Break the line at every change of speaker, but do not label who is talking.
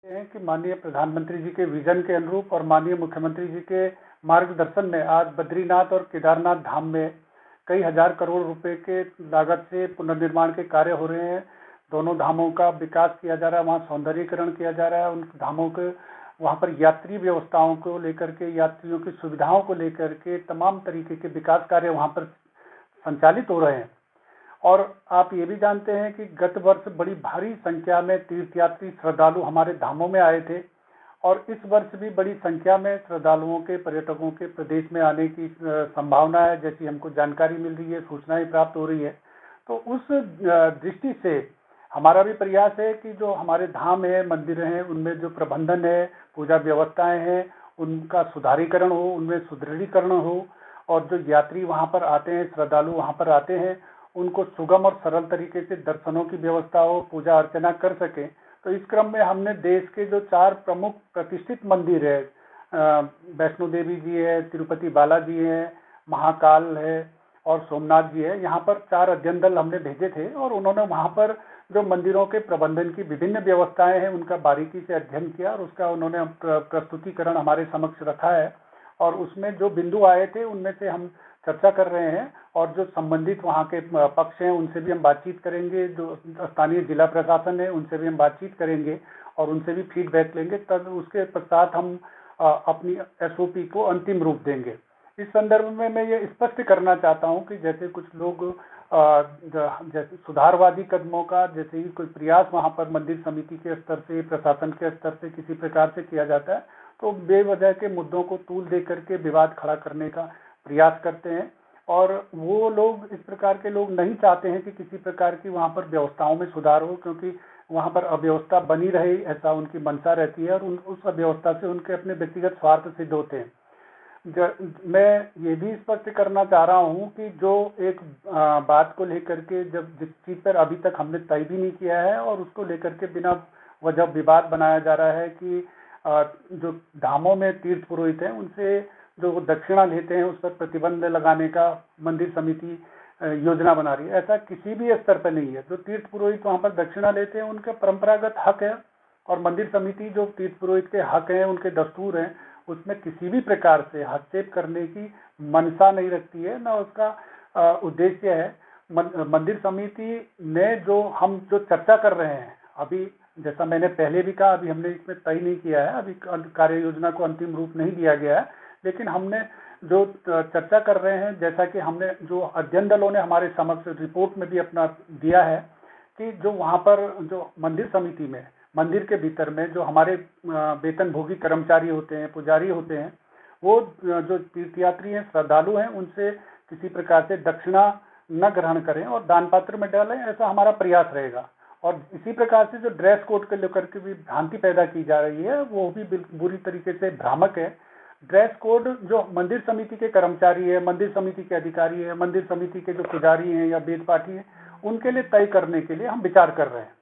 हैं कि माननीय प्रधानमंत्री जी के विजन के अनुरूप और माननीय मुख्यमंत्री जी के मार्गदर्शन में आज बद्रीनाथ और केदारनाथ धाम में कई हजार करोड़ रुपए के लागत से पुनर्निर्माण के कार्य हो रहे हैं। दोनों धामों का विकास किया जा रहा है, वहाँ सौंदर्यीकरण किया जा रहा है। उन धामों के वहाँ पर यात्री व्यवस्थाओं को लेकर के, यात्रियों की सुविधाओं को लेकर के तमाम तरीके के विकास कार्य वहाँ पर संचालित हो रहे हैं। और आप ये भी जानते हैं कि गत वर्ष बड़ी भारी संख्या में तीर्थयात्री श्रद्धालु हमारे धामों में आए थे और इस वर्ष भी बड़ी संख्या में श्रद्धालुओं के, पर्यटकों के प्रदेश में आने की संभावना है, जैसी हमको जानकारी मिल रही है, सूचनाएं प्राप्त हो रही है। तो उस दृष्टि से हमारा भी प्रयास है कि जो हमारे धाम है, मंदिर हैं, उनमें जो प्रबंधन है, पूजा व्यवस्थाएं हैं, उनका सुधारीकरण हो, उनमें सुदृढ़ीकरण हो और जो यात्री वहां पर आते हैं, श्रद्धालु वहां पर आते हैं, उनको सुगम और सरल तरीके से दर्शनों की व्यवस्था हो, पूजा अर्चना कर सके। तो इस क्रम में हमने देश के जो 4 प्रमुख प्रतिष्ठित मंदिर है, वैष्णो देवी जी है, तिरुपति बालाजी है, महाकाल है और सोमनाथ जी है, यहाँ पर 4 अध्ययन दल हमने भेजे थे और उन्होंने वहाँ पर जो मंदिरों के प्रबंधन की विभिन्न व्यवस्थाएं हैं उनका बारीकी से अध्ययन किया और उसका उन्होंने प्रस्तुतिकरण हमारे समक्ष रखा है। और उसमें जो बिंदु आए थे उनमें से हम चर्चा कर रहे हैं और जो संबंधित वहाँ के पक्ष हैं उनसे भी हम बातचीत करेंगे, जो स्थानीय जिला प्रशासन है उनसे भी हम बातचीत करेंगे और उनसे भी फीडबैक लेंगे। तब उसके पश्चात हम अपनी SOP को अंतिम रूप देंगे। इस संदर्भ में मैं ये स्पष्ट करना चाहता हूँ कि जैसे कुछ लोग जैसे सुधारवादी कदमों का जैसे ही कोई प्रयास वहाँ पर मंदिर समिति के स्तर से, प्रशासन के स्तर से किसी प्रकार से किया जाता है तो बेवजह के मुद्दों को तूल दे करके विवाद खड़ा करने का प्रयास करते हैं। और वो लोग, इस प्रकार के लोग नहीं चाहते हैं कि किसी प्रकार की वहाँ पर व्यवस्थाओं में सुधार हो, क्योंकि वहाँ पर अव्यवस्था बनी रहे ऐसा उनकी मंशा रहती है और उस अव्यवस्था से उनके अपने व्यक्तिगत स्वार्थ सिद्ध होते हैं। मैं ये भी स्पष्ट करना चाह रहा हूँ कि जो एक बात को लेकर के जिस चीज पर अभी तक हमने तय भी नहीं किया है और उसको लेकर के बिना वजह विवाद बनाया जा रहा है कि जो धामों में तीर्थ पुरोहित हैं उनसे जो दक्षिणा लेते हैं उस पर प्रतिबंध लगाने का मंदिर समिति योजना बना रही है। ऐसा किसी भी स्तर पर नहीं है। जो तीर्थ पुरोहित वहां पर दक्षिणा लेते हैं उनका परंपरागत हक है और मंदिर समिति जो तीर्थ पुरोहित के हक हैं, उनके दस्तूर हैं, उसमें किसी भी प्रकार से हस्तक्षेप करने की मंशा नहीं रखती है, न उसका उद्देश्य है। मंदिर समिति ने हम जो चर्चा कर रहे हैं अभी, जैसा मैंने पहले भी कहा, अभी हमने इसमें तय नहीं किया है, अभी कार्य योजना को अंतिम रूप नहीं दिया गया है, लेकिन हमने जो चर्चा कर रहे हैं, जैसा कि हमने जो अध्ययन दलों ने हमारे समक्ष रिपोर्ट में भी अपना दिया है कि जो वहाँ पर जो मंदिर समिति में, मंदिर के भीतर में जो हमारे वेतनभोगी कर्मचारी होते हैं, पुजारी होते हैं, वो जो तीर्थयात्री हैं, श्रद्धालु हैं, उनसे किसी प्रकार से दक्षिणा न ग्रहण करें और दान पात्र में डालें, ऐसा हमारा प्रयास रहेगा। और इसी प्रकार से जो ड्रेस कोड को लेकर के भी भ्रांति पैदा की जा रही है वो भी बुरी तरीके से भ्रामक है। ड्रेस कोड जो मंदिर समिति के कर्मचारी है, मंदिर समिति के अधिकारी है, मंदिर समिति के जो पुजारी हैं या वेद पाठी हैं, उनके लिए तय करने के लिए हम विचार कर रहे हैं।